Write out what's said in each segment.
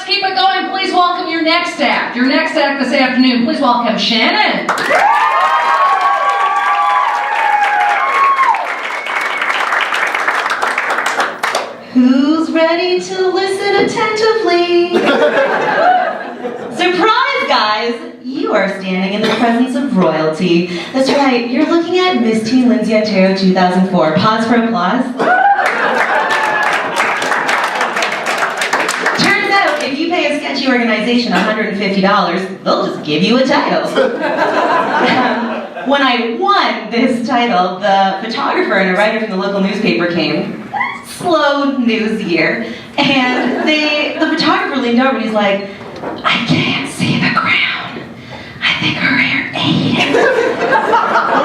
keep it going. Please welcome your next act. Your next act this afternoon. Please welcome Shannon. Who's ready to listen attentively? Surprise, guys! You are standing in the presence of royalty. That's right, you're looking at Miss Teen Lindsay Ontario 2004. Pause for applause. Turns out, if you pay a sketchy organization $150, they'll just give you a title. When I won this title, the photographer and a writer from the local newspaper came. Slow news year. And the photographer leaned over and he's like, I can't see the crown. I think her hair ate it.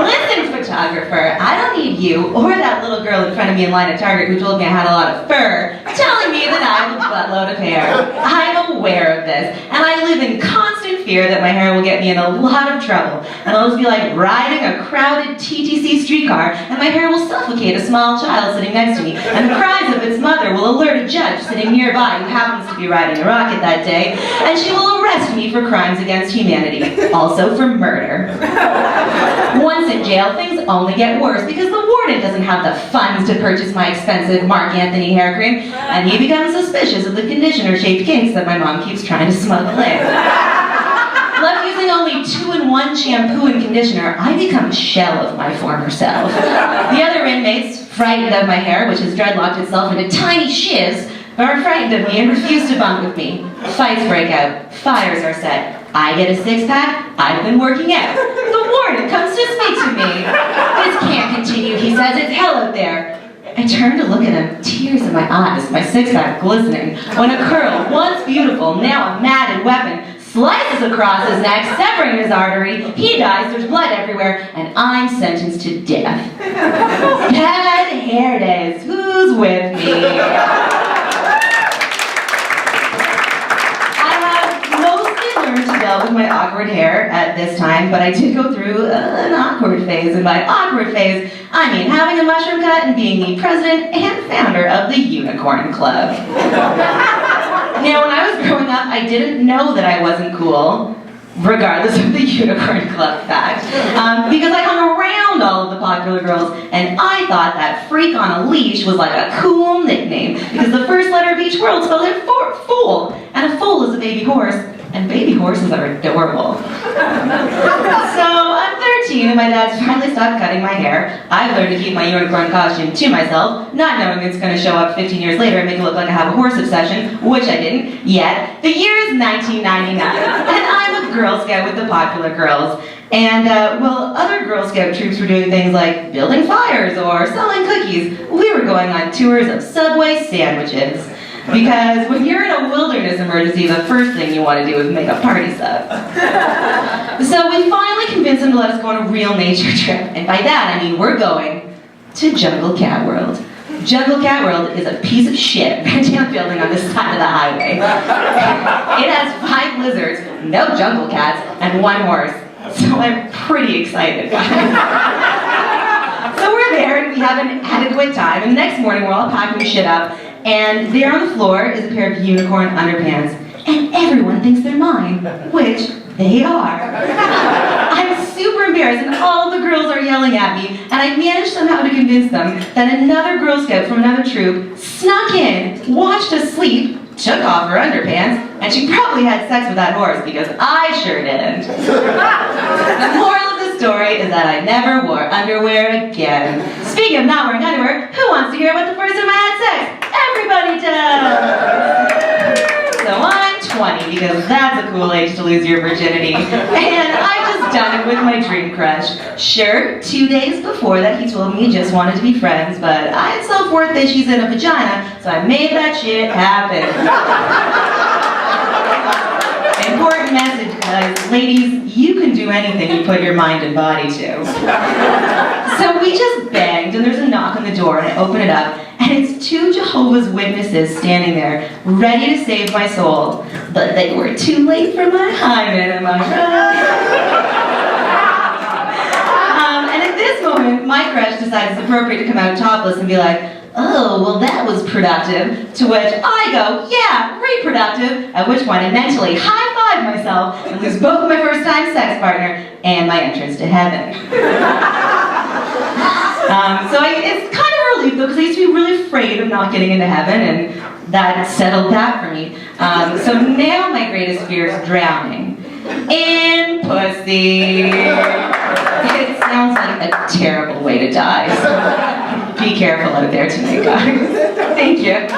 Listen, photographer, I don't need you or that little girl in front of me in line at Target who told me I had a lot of fur telling me that I have a buttload of hair. I'm aware of this, and I live in constant fear that my hair will get me in a lot of trouble, and I'll just be like riding a crowded TTC streetcar, and my hair will suffocate a small child sitting next to me, and the cries of its mother will alert a judge sitting nearby who happens to be riding a rocket that day, and she will arrest me for crimes against humanity, also for murder. Once in jail, things only get worse because the warden doesn't have the funds to purchase my expensive Mark Anthony hair cream, and he becomes suspicious of the conditioner-shaped kinks that my mom keeps trying to smuggle in. Left using only 2-in-1 shampoo and conditioner, I become a shell of my former self. The other inmates, frightened of my hair, which has dreadlocked itself into tiny shiz, are frightened of me and refuse to bunk with me. Fights break out. Fires are set. I get a six-pack. I've been working out. The warden comes to speak to me. This can't continue, he says. It's hell out there. I turn to look at him, tears in my eyes, my six-pack glistening, when a curl, once beautiful, now a matted weapon, slices across his neck, severing his artery. He dies, there's blood everywhere, and I'm sentenced to death. Bad hair days. Who's with me? To deal with my awkward hair at this time, but I did go through an awkward phase. And by awkward phase, I mean having a mushroom cut and being the president and founder of the Unicorn Club. Now, when I was growing up, I didn't know that I wasn't cool, regardless of the Unicorn Club fact, because I hung around all of the popular girls, and I thought that freak on a leash was like a cool nickname, because the first letter of each word spelled it fool, and a foal is a baby horse, and baby horses are adorable. So I'm 13 and my dad's finally stopped cutting my hair. I've learned to keep my unicorn costume to myself, not knowing it's going to show up 15 years later and make it look like I have a horse obsession, which I didn't yet. The year is 1999, and I'm a Girl Scout with the popular girls. And while other Girl Scout troops were doing things like building fires or selling cookies, we were going on tours of Subway sandwiches. Because when you're in a wilderness emergency, the first thing you want to do is make a party sub. So we finally convinced them to let us go on a real nature trip. And by that, I mean we're going to Jungle Cat World. Jungle Cat World is a piece of shit down building on the side of the highway. It has 5 lizards, no jungle cats, and 1 horse. So I'm pretty excited. So we're there and we have an adequate time. And the next morning we're all packing shit up. And there on the floor is a pair of unicorn underpants. And everyone thinks they're mine, which they are. I'm super embarrassed and all the girls are yelling at me, and I managed somehow to convince them that another Girl Scout from another troop snuck in, watched us sleep, took off her underpants, and she probably had sex with that horse because I sure didn't. The moral of the story is that I never wore underwear again. Speaking of not wearing underwear, who wants to hear about the first time I had sex? Everybody does! So I'm 20 because that's a cool age to lose your virginity. And I've just done it with my dream crush. Sure, 2 days before that he told me he just wanted to be friends, but I had self-worth issues in a vagina, so I made that shit happen. Important message, guys. Ladies, you can do anything you put your mind and body to. So we just banged, and there's a knock on the door, and I open it up, and it's 2 Jehovah's Witnesses standing there, ready to save my soul. But they were too late for my hymen, am I right? And at this moment, my crush decides it's appropriate to come out topless and be like, oh, well that was productive. To which I go, yeah, reproductive. At which point I mentally high-five myself and lose both my first-time sex partner and my entrance to heaven. It's kind of a relief though, because I used to be really afraid of not getting into heaven, and that settled that for me. So now my greatest fear is drowning in pussy. It sounds like a terrible way to die, so be careful out there tonight, guys. Thank you.